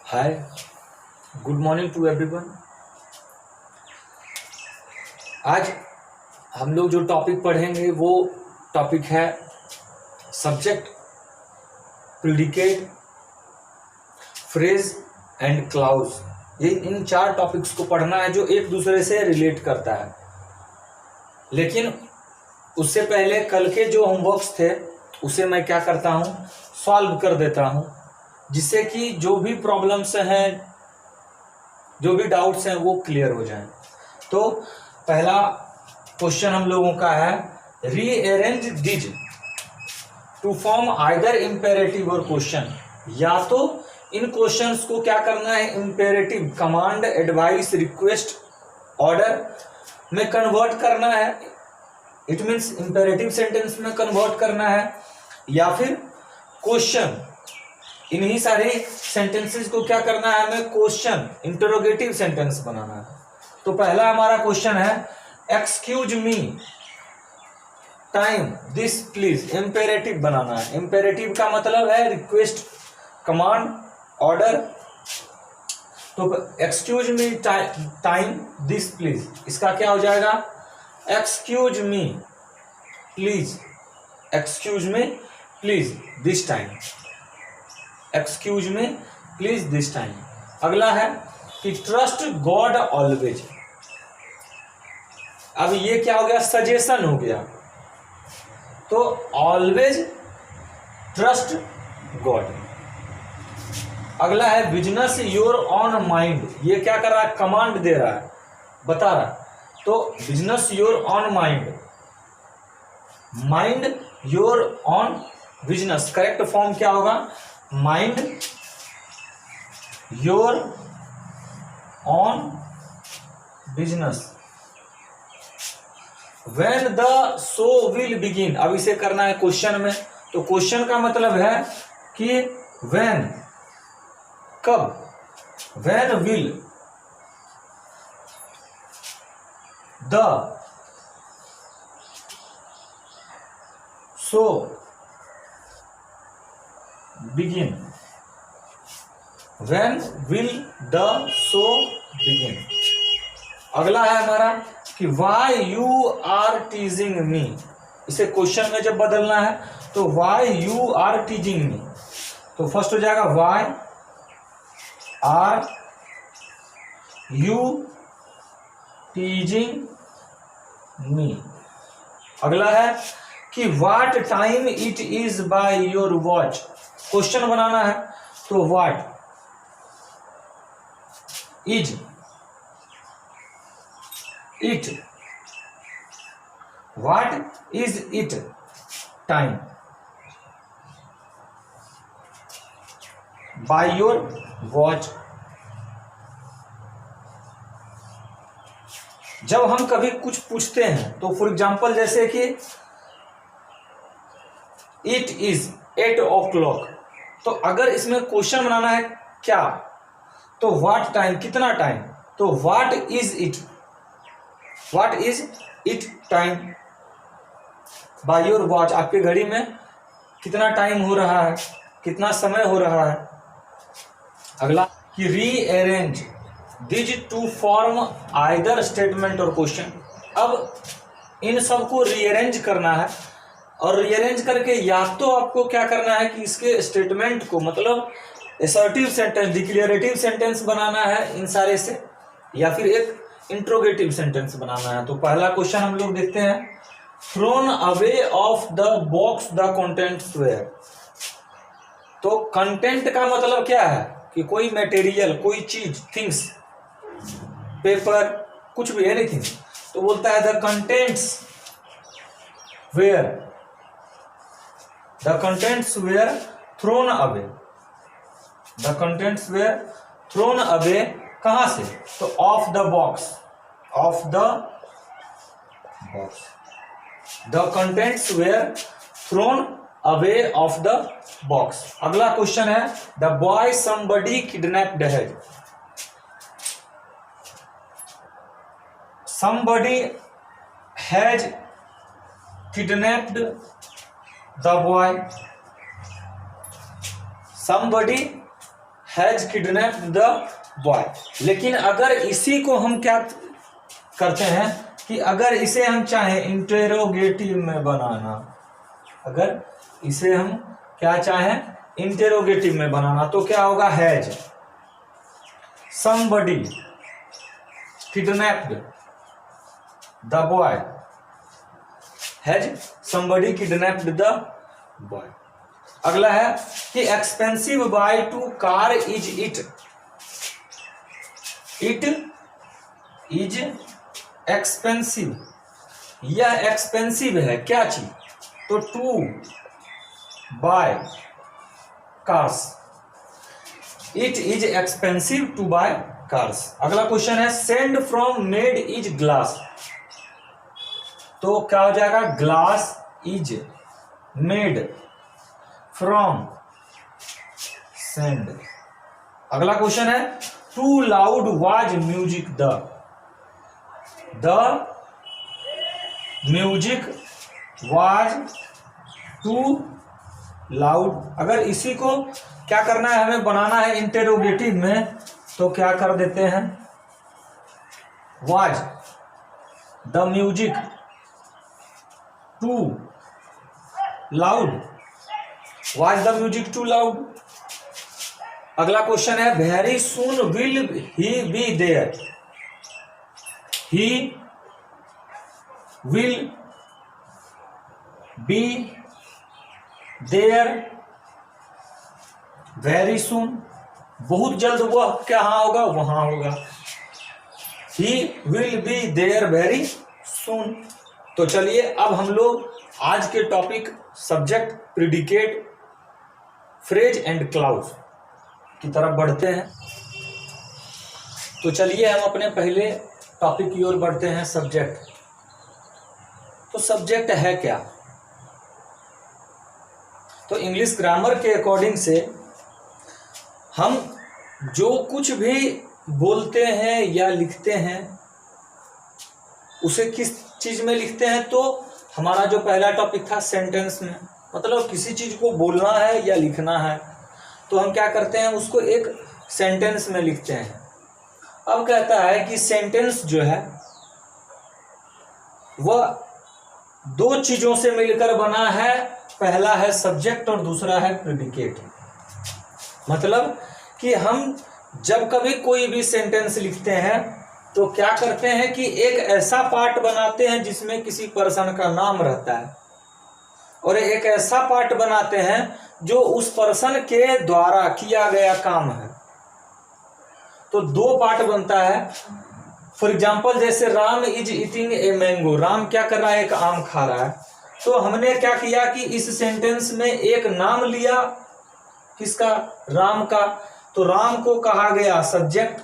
Hi, good morning to everyone. आज हम लोग जो टॉपिक पढ़ेंगे वो टॉपिक है subject, predicate, phrase and clause. ये इन चार टॉपिक्स को पढ़ना है जो एक दूसरे से रिलेट करता है। लेकिन उससे पहले कल के जो होमवर्क्स थे उसे मैं क्या करता हूँ, सॉल्व कर देता हूँ, जिससे कि जो भी प्रॉब्लम्स हैं, जो भी डाउट्स हैं वो क्लियर हो जाएं। तो पहला क्वेश्चन हम लोगों का है, rearrange these two form either imperative और क्वेश्चन। या तो इन क्वेश्चंस को क्या करना है, imperative, command, advice, request, order में कन्वर्ट करना है। इट मीन्स इम्पेरेटिव सेंटेंस में कन्वर्ट करना है, या फिर क्वेश्चन, इन्हीं सारे सेंटेंसेस को क्या करना है, हमें क्वेश्चन, इंटरोगेटिव सेंटेंस बनाना है। तो पहला हमारा क्वेश्चन है, excuse me time this please. Imperative बनाना है। इंपेरेटिव का मतलब है रिक्वेस्ट, कमांड, ऑर्डर। तो excuse me time this please, इसका क्या हो जाएगा, excuse me please, excuse me please this time, excuse me please this time. अगला है कि ट्रस्ट गॉड ऑलवेज। अब ये क्या हो गया, सजेशन हो गया। तो ऑलवेज ट्रस्ट गॉड। अगला है बिजनेस योर ऑन माइंड। ये क्या कर रहा है, कमांड दे रहा है, बता रहा है। तो business your on mind, mind your on business. Correct form क्या होगा, mind your on business when the show will begin. अब इसे करना है क्वेश्चन में। तो क्वेश्चन का मतलब है कि व्हेन, कब, when will the show begin, when will the show begin. अगला है हमारा कि why you are teasing me. इसे क्वेश्चन में जब बदलना है तो why you are teasing me, तो फर्स्ट हो जाएगा why are you teasing me. अगला है कि what time it is by your watch. Question बनाना है तो what is it, what is it time by your watch. जब हम कभी कुछ पूछते हैं तो फॉर एग्जाम्पल जैसे कि इट इज 8 o'clock, तो अगर इसमें क्वेश्चन बनाना है क्या, तो व्हाट टाइम, कितना टाइम, तो what is it, what is it time by your watch. आपके घड़ी में कितना टाइम हो रहा है, कितना समय हो रहा है। अगला कि rearrange these two form either statement और क्वेश्चन। अब इन सबको रीअरेंज करना है, और रीअरेंज करके या तो आपको क्या करना है कि इसके स्टेटमेंट को, मतलब असर्टिव सेंटेंस, डिक्लेरेटिव सेंटेंस बनाना है इन सारे से, या फिर एक इंट्रोगेटिव सेंटेंस बनाना है। तो पहला क्वेश्चन हम लोग देखते हैं, thrown away of the box the contents were. तो कंटेंट का मतलब क्या है कि कोई मटेरियल, कोई चीज, थिंग्स, पेपर, कुछ भी, एनीथिंग। तो बोलता है the contents were, the contents were thrown away, the contents were thrown away. कहां से, तो of the box, of the box, the contents were thrown away of the box. अगला क्वेश्चन है, द बॉय समबडी किडनैप्ड है। Somebody has kidnapped the boy, somebody has kidnapped the boy. लेकिन अगर इसी को हम क्या करते हैं कि अगर इसे हम चाहें इंटेरोगेटिव में बनाना, अगर इसे हम क्या चाहें इंटेरोगेटिव में बनाना, तो क्या होगा, has somebody kidnapped the boy, has somebody kidnapped the boy। अगला है कि expensive buy to car is it, it is expensive, यह एक्सपेंसिव है क्या चीज, तो to buy cars, it is expensive to buy cars. अगला क्वेश्चन है sand from made is glass, तो क्या हो जाएगा, glass is made from sand. अगला क्वेश्चन है too loud was music, the music was too loud. अगर इसी को क्या करना है, हमें बनाना है इंटेरोगेटिव में, तो क्या कर देते हैं, was the music too loud, was the music too loud. अगला क्वेश्चन है very soon will he be there, he will be there very soon, बहुत जल्द वह क्या होगा, वहां होगा, he will be there very soon. तो चलिए अब हम लोग आज के topic subject, predicate, phrase and clause की तरफ बढ़ते हैं। तो चलिए हम अपने पहले टॉपिक की ओर बढ़ते हैं, सब्जेक्ट। तो सब्जेक्ट है क्या, तो इंग्लिश ग्रामर के अकॉर्डिंग से हम जो कुछ भी बोलते हैं या लिखते हैं उसे किस चीज में लिखते हैं, तो हमारा जो पहला टॉपिक था सेंटेंस में, मतलब किसी चीज को बोलना है या लिखना है तो हम क्या करते हैं, उसको एक सेंटेंस में लिखते हैं। अब कहता है कि सेंटेंस जो है वह दो चीजों से मिलकर बना है, पहला है सब्जेक्ट और दूसरा है प्रेडिकेट। मतलब कि हम जब कभी कोई भी सेंटेंस लिखते हैं तो क्या करते हैं कि एक ऐसा पार्ट बनाते हैं जिसमें किसी पर्सन का नाम रहता है, और एक ऐसा पार्ट बनाते हैं जो उस पर्सन के द्वारा किया गया काम है। तो दो पार्ट बनता है। फॉर एग्जाम्पल जैसे Ram is eating a mango, Ram क्या कर रहा है, एक आम खा रहा है। तो हमने क्या किया कि इस सेंटेंस में एक नाम लिया, किसका, राम का, तो राम को कहा गया सब्जेक्ट,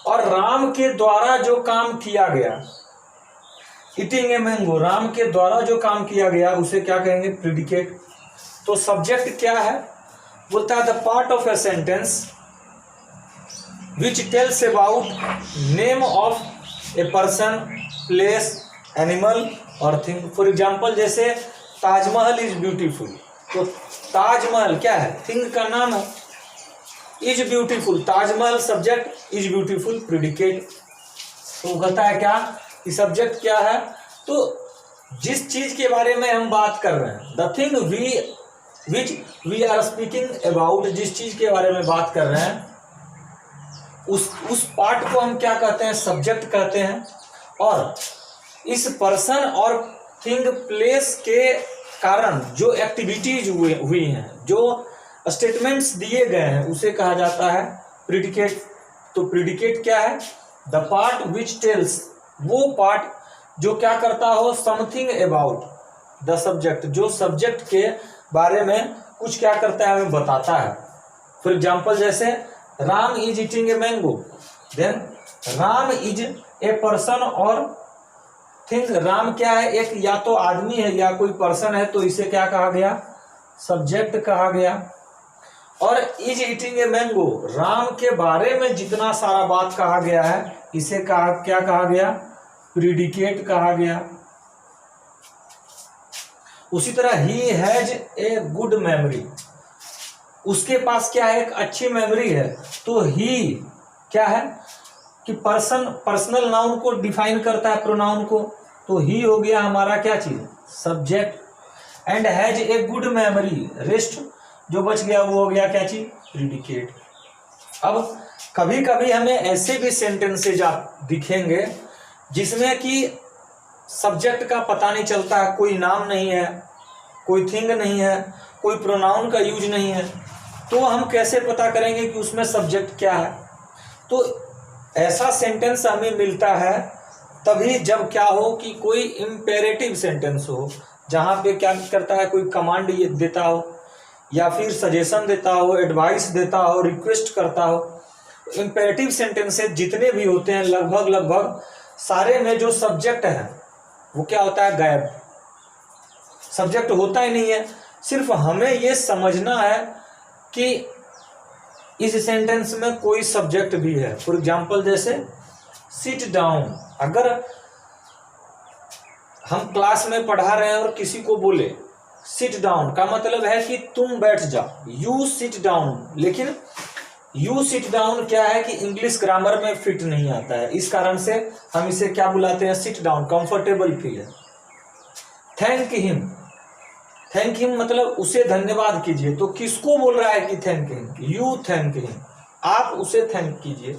और राम के द्वारा जो काम किया गया, ईटिंग ए मैंगो, राम के द्वारा जो काम किया गया उसे क्या कहेंगे, प्रेडिकेट। तो सब्जेक्ट क्या है, बोलता है the part of a sentence which tells about name of a person, place, animal और थिंग। फॉर एग्जाम्पल जैसे ताजमहल इज ब्यूटीफुल, तो ताजमहल क्या है, थिंग का नाम है, is beautiful, Taj Mahal subject, is beautiful predicate. तो कहता है क्या कि सब्जेक्ट क्या है, तो जिस चीज के बारे में हम बात कर रहे हैं, the thing which we are speaking about, जिस चीज के बारे में बात कर रहे हैं उस पार्ट को हम क्या कहते हैं, सब्जेक्ट कहते हैं। और इस पर्सन और थिंग, प्लेस के कारण जो एक्टिविटीज हुई हैं, जो स्टेटमेंट्स दिए गए हैं, उसे कहा जाता है प्रेडिकेट। तो प्रेडिकेट क्या है, द पार्ट विच टेल्स, वो पार्ट जो क्या करता हो, समथिंग अबाउट द सब्जेक्ट, जो सब्जेक्ट के बारे में कुछ क्या करता है, हमें बताता है। फॉर एग्जाम्पल जैसे Ram is eating a mango, then Ram is a person और थिंग, राम क्या है, एक या तो आदमी है या कोई पर्सन है, तो इसे क्या कहा गया, सब्जेक्ट कहा गया। और is eating a mango, Ram के बारे में जितना सारा बात कहा गया है इसे क्या कहा गया, प्रेडिकेट कहा गया। उसी तरह he has a good memory, उसके पास क्या है, एक अच्छी मेमोरी है। तो ही क्या है कि पर्सनल नाउन को डिफाइन करता है, प्रोनाउन को। तो ही हो गया हमारा क्या चीज, subject. And has a good memory, rest जो बच गया वो हो गया क्या चीज, प्रिडिकेट। अब कभी कभी हमें ऐसे भी सेंटेंसेज आप दिखेंगे जिसमें कि सब्जेक्ट का पता नहीं चलता है, कोई नाम नहीं है, कोई थिंग नहीं है, कोई प्रोनाउन का यूज नहीं है। तो हम कैसे पता करेंगे कि उसमें सब्जेक्ट क्या है। तो ऐसा सेंटेंस हमें मिलता है तभी जब क्या हो कि कोई इम्पेरेटिव सेंटेंस हो, जहाँ पे क्या करता है, कोई कमांड देता हो या फिर सजेशन देता हो, एडवाइस देता हो, रिक्वेस्ट करता हो। इम्पेरेटिव सेंटेंसेस जितने भी होते हैं लगभग सारे में जो सब्जेक्ट है वो क्या होता है, गायब। सब्जेक्ट होता ही नहीं है। सिर्फ हमें ये समझना है कि इस सेंटेंस में कोई सब्जेक्ट भी है। फॉर एग्जाम्पल जैसे सिट डाउन, अगर हम क्लास में पढ़ा रहे हैं और किसी को बोले सिट डाउन, का मतलब है कि तुम बैठ जाओ, यू सिट डाउन। लेकिन यू सिट डाउन क्या है कि इंग्लिश ग्रामर में फिट नहीं आता है, इस कारण से हम इसे क्या बुलाते हैं, सिट डाउन, कंफर्टेबल फील है। थैंक हिम, थैंक हिम मतलब उसे धन्यवाद कीजिए। तो किसको बोल रहा है कि thank him, you thank him, आप उसे थैंक कीजिए।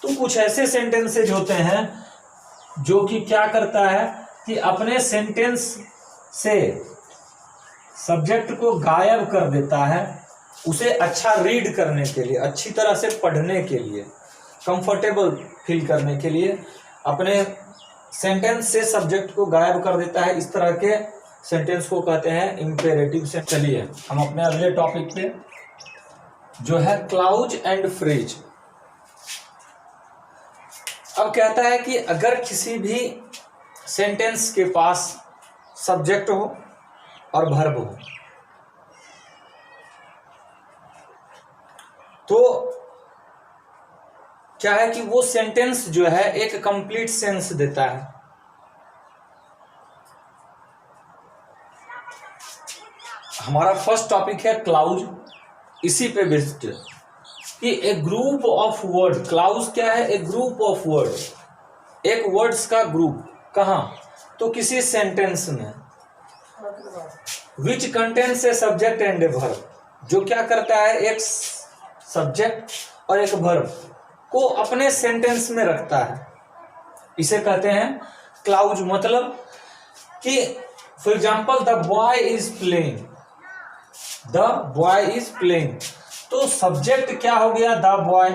तो कुछ ऐसे सेंटेंसेज होते हैं जो कि क्या करता है कि अपने सेंटेंस से सब्जेक्ट को गायब कर देता है, उसे अच्छा रीड करने के लिए, अच्छी तरह से पढ़ने के लिए, कंफर्टेबल फील करने के लिए अपने सेंटेंस से सब्जेक्ट को गायब कर देता है। इस तरह के सेंटेंस को कहते हैं इम्पेरेटिव सेंटेंस। चलिए हम अपने अगले टॉपिक पे जो है क्लाउज एंड फ्रेज। अब कहता है कि अगर किसी भी सेंटेंस के पास सब्जेक्ट हो और वर्ब हो तो क्या है कि वो सेंटेंस जो है एक कंप्लीट सेंस देता है। हमारा फर्स्ट टॉपिक है क्लाउज, इसी पे बेस्ड कि ए ग्रुप ऑफ वर्ड। क्लाउज क्या है, ए ग्रुप ऑफ वर्ड, एक वर्ड्स का ग्रुप। कहाँ, तो किसी सेंटेंस में, which contains a subject and a verb, जो क्या करता है, एक सब्जेक्ट और एक वर्ब को अपने सेंटेंस में रखता है, इसे कहते हैं क्लाउज। मतलब कि for example the boy is playing, the boy is playing, तो सब्जेक्ट क्या हो गया, the boy,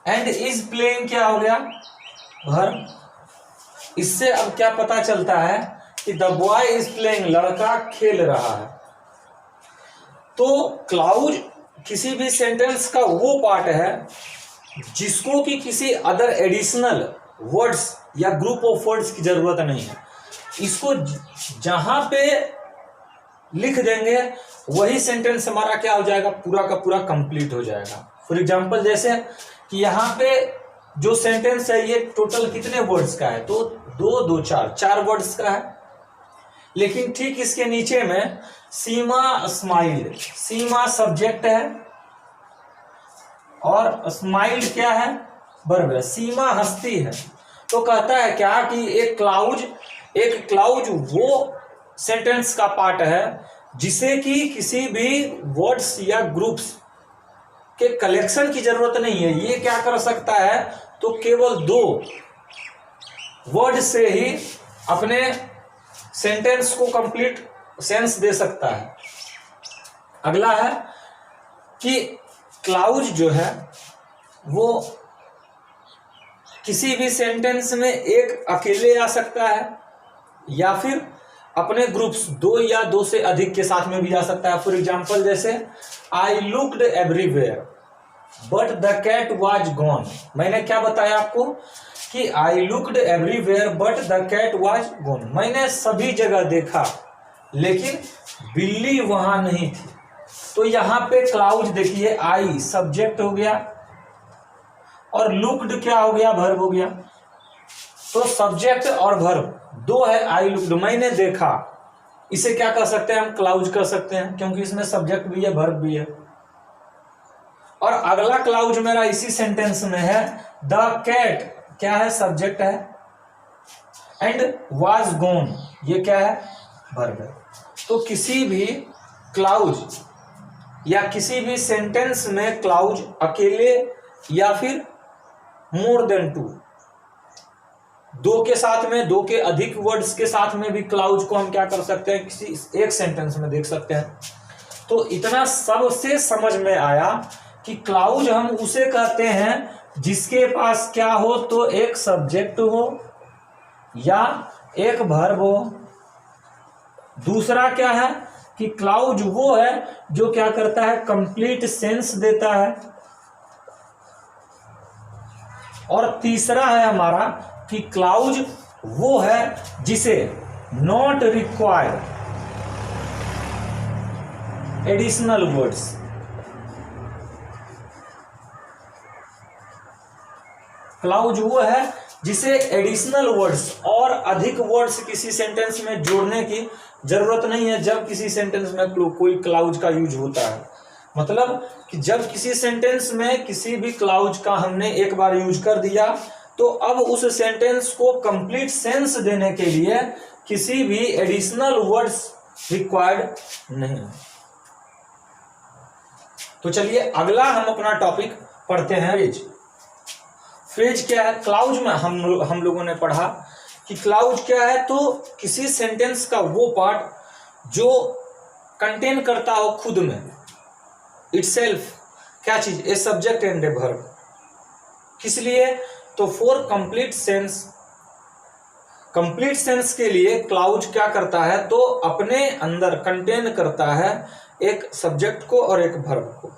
and is playing क्या हो गया, वर्ब। इससे अब क्या पता चलता है कि द बॉय इज प्लेइंग, लड़का खेल रहा है। तो क्लाउज किसी भी सेंटेंस का वो पार्ट है जिसको कि किसी अदर एडिशनल वर्ड्स या ग्रुप ऑफ वर्ड्स की जरूरत नहीं है। इसको जहां पे लिख देंगे वही सेंटेंस हमारा क्या हो जाएगा, पूरा का पूरा कंप्लीट हो जाएगा। फॉर एग्जांपल जैसे कि यहाँ पे जो सेंटेंस है ये टोटल कितने वर्ड्स का है, तो 2 2 4 4 वर्ड्स का है। लेकिन ठीक इसके नीचे में सीमा स्माइल, सीमा सब्जेक्ट है और स्माइल क्या है, वर्ब है। सीमा हंसती है। तो कहता है क्या कि एक क्लाउज वो सेंटेंस का पार्ट है जिसे कि किसी भी वर्ड्स या ग्रुप्स के कलेक्शन की जरूरत नहीं है। ये क्या कर सकता है, तो केवल 2 वर्ड से ही अपने सेंटेंस को कंप्लीट सेंस दे सकता है। अगला है कि क्लाउज जो है वो किसी भी सेंटेंस में एक अकेले आ सकता है या फिर अपने ग्रुप्स 2 या 2 से अधिक के साथ में भी आ सकता है। फॉर एग्जाम्पल जैसे I looked everywhere but the cat was gone. मैंने क्या बताया आपको कि I looked everywhere but the cat was gone, मैंने सभी जगह देखा लेकिन बिल्ली वहां नहीं थी। तो यहां पे क्लाउज देखिए, आई सब्जेक्ट हो गया और लुक्ड क्या हो गया, वर्ब हो गया। तो सब्जेक्ट और वर्ब 2 है, आई लुक्ड मैंने देखा, इसे क्या कर सकते हैं हम, क्लाउज कर सकते हैं, क्योंकि इसमें सब्जेक्ट भी है वर्ब भी है। और अगला क्लाउज मेरा इसी सेंटेंस में है, द कैट क्या है, सब्जेक्ट है, एंड वाज गोन ये क्या है, वर्ब है। तो किसी भी क्लाउज या किसी भी सेंटेंस में क्लाउज अकेले या फिर मोर देन टू, दो के साथ में, दो के अधिक वर्ड्स के साथ में भी क्लाउज को हम क्या कर सकते हैं, किसी एक सेंटेंस में देख सकते हैं। तो इतना सबसे समझ में आया कि क्लाउज हम उसे कहते हैं जिसके पास क्या हो, तो एक सब्जेक्ट हो या एक वर्ब हो। दूसरा क्या है कि क्लाउज वो है जो क्या करता है, कंप्लीट सेंस देता है। और तीसरा है हमारा कि क्लाउज वो है जिसे not require additional words, clause वो है जिसे एडिशनल वर्ड्स और अधिक वर्ड्स किसी सेंटेंस में जोड़ने की जरूरत नहीं है जब किसी सेंटेंस में कोई क्लाउज का यूज होता है। मतलब कि जब किसी सेंटेंस में किसी भी क्लाउज का हमने एक बार यूज कर दिया, तो अब उस सेंटेंस को कंप्लीट सेंस देने के लिए किसी भी एडिशनल वर्ड्स रिक्वायर्ड नहीं। तो चलिए अगला हम अपना टॉपिक पढ़ते हैं, फ्रेज। फ्रेज क्या है, क्लाउज में हम लोगों ने पढ़ा कि क्लाउज क्या है, तो किसी सेंटेंस का वो पार्ट जो कंटेन करता हो खुद में इटसेल्फ क्या चीज, a subject and a verb. किस लिए, तो for complete sense, complete sense के लिए क्लाउज क्या करता है, तो अपने अंदर कंटेन करता है एक सब्जेक्ट को और एक वर्ब को।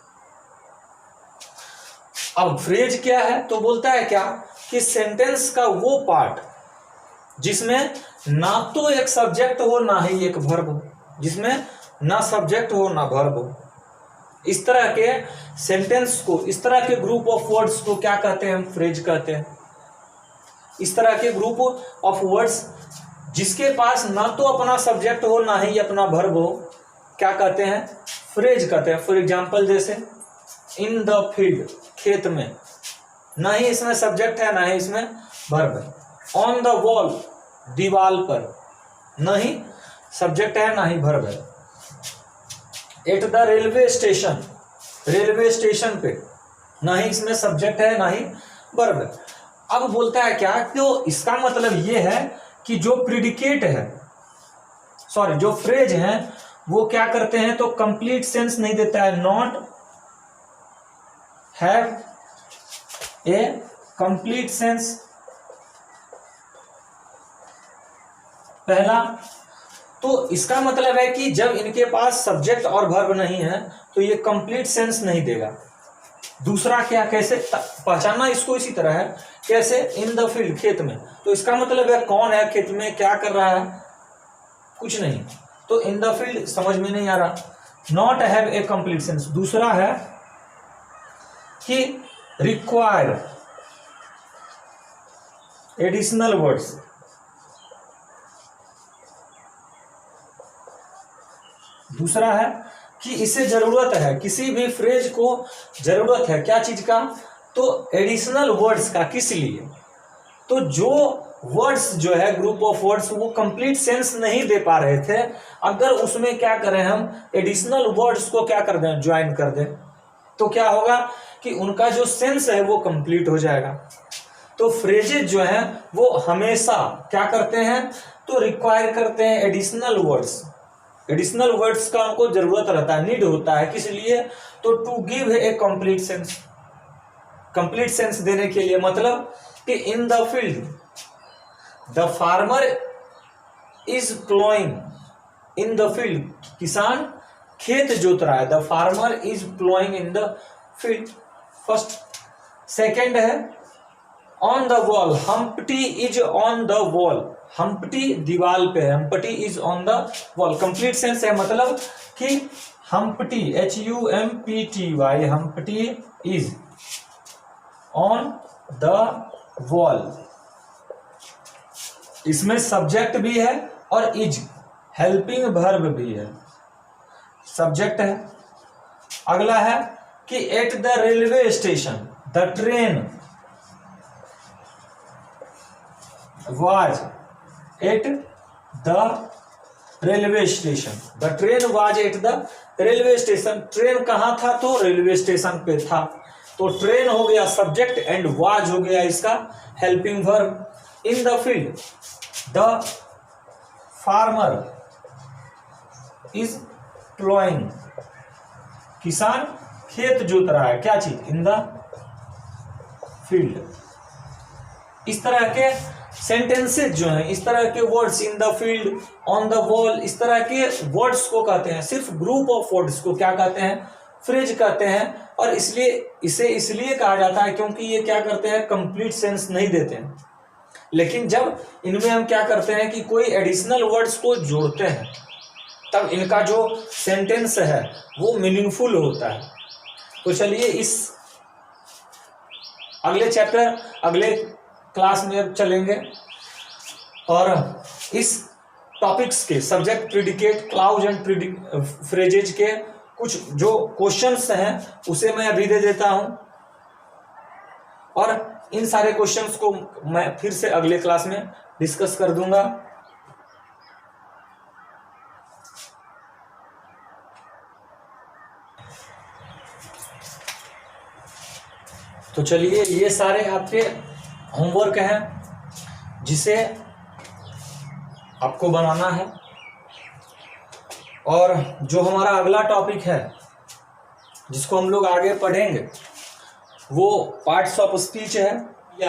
अब फ्रेज क्या है, तो बोलता है क्या कि सेंटेंस का वो पार्ट जिसमें ना तो एक सब्जेक्ट हो ना ही एक वर्ब हो, जिसमें ना सब्जेक्ट हो ना वर्ब हो। इस तरह के सेंटेंस को, इस तरह के ग्रुप ऑफ वर्ड्स को क्या कहते हैं, हम फ्रेज कहते हैं। इस तरह के ग्रुप ऑफ वर्ड्स जिसके पास ना तो अपना सब्जेक्ट हो ना ही अपना वर्ब हो, क्या कहते हैं, फ्रेज कहते हैं। फॉर एग्जांपल जैसे इन द फील्ड, खेत में, ना ही इसमें सब्जेक्ट है ना ही इसमें वर्ब है। ऑन द वॉल, दीवाल पर, ना ही सब्जेक्ट है ना ही वर्ब है। At the railway station, railway station पे, ना ही इसमें सब्जेक्ट है ना ही वर्ब है। अब बोलता है क्या, तो इसका मतलब ये है कि जो प्रिडिकेट है, सॉरी जो फ्रेज है वो क्या करते हैं, तो कंप्लीट सेंस नहीं देता है, not have a complete sense. पहला, तो इसका मतलब है कि जब इनके पास सब्जेक्ट और वर्ब नहीं है तो ये कंप्लीट सेंस नहीं देगा। दूसरा क्या, कैसे पहचानना इसको, इसी तरह है, कैसे, इन द फील्ड, खेत में, तो इसका मतलब है कौन है खेत में, क्या कर रहा है, कुछ नहीं, तो इन द फील्ड समझ में नहीं आ रहा, not have a complete sense. दूसरा है कि रिक्वायर एडिशनल वर्ड्स, दूसरा है कि इसे जरूरत है, किसी भी फ्रेज को जरूरत है क्या चीज का, तो एडिशनल वर्ड्स का। किस लिए, तो जो वर्ड्स जो है ग्रुप ऑफ वर्ड्स वो कंप्लीट सेंस नहीं दे पा रहे थे, अगर उसमें क्या करें हम, एडिशनल वर्ड्स को क्या कर दें, ज्वाइन कर दें, तो क्या होगा कि उनका जो सेंस है वो कंप्लीट हो जाएगा। तो फ्रेजेज जो है वो हमेशा क्या करते हैं, तो रिक्वायर करते हैं एडिशनल वर्ड्स। एडिशनल वर्ड्स का उनको जरूरत रहता है, नीड होता है, किस लिए, तो to give a complete sense, complete sense देने के लिए। मतलब कि in the field the farmer is ploughing, in the field किसान खेत जोत रहा है, the farmer is ploughing in the field, first. Second है on the wall, Humpty is on the wall, Humpty दीवाल पे है, Humpty is on the wall, complete sense है। मतलब कि Humpty, HUMPTY, Humpty is on the wall, इसमें subject भी है और इज हेल्पिंग वर्ब भी है, सब्जेक्ट है। अगला है कि at the railway station the train was at the railway station, the train was at the railway station. Train कहाँ था? तो रेलवे स्टेशन पे था। तो ट्रेन हो गया सब्जेक्ट एंड वाज हो गया इसका helping verb. In the field the farmer is ploughing, किसान खेत जोत रहा है। क्या चीज? इन द फील्ड। इस तरह के सेंटेंसेस जो हैं, इस तरह के words, in the field, on the wall, इस तरह के वर्ड्स को कहते हैं, सिर्फ ग्रुप ऑफ वर्ड्स को क्या कहते हैं? फ्रेज कहते हैं। और इसलिए इसे इसलिए कहा जाता है क्योंकि ये क्या करते हैं? कंप्लीट सेंस नहीं देते हैं। लेकिन जब इनमें हम क्या करते हैं कि कोई एडिशनल वर्ड्स को जोड़ते हैं, तब इनका जो सेंटेंस है वो मीनिंगफुल होता है। तो चलिए इस अगले चैप्टर, अगले क्लास में अब चलेंगे और इस टॉपिक्स के subject, predicate, clause and phrases के कुछ जो क्वेश्चंस हैं उसे मैं अभी दे देता हूं, और इन सारे क्वेश्चंस को मैं फिर से अगले क्लास में डिस्कस कर दूंगा। तो चलिए, ये सारे आपके होमवर्क हैं जिसे आपको बनाना है। और जो हमारा अगला टॉपिक है जिसको हम लोग आगे पढ़ेंगे वो पार्ट्स ऑफ स्पीच है।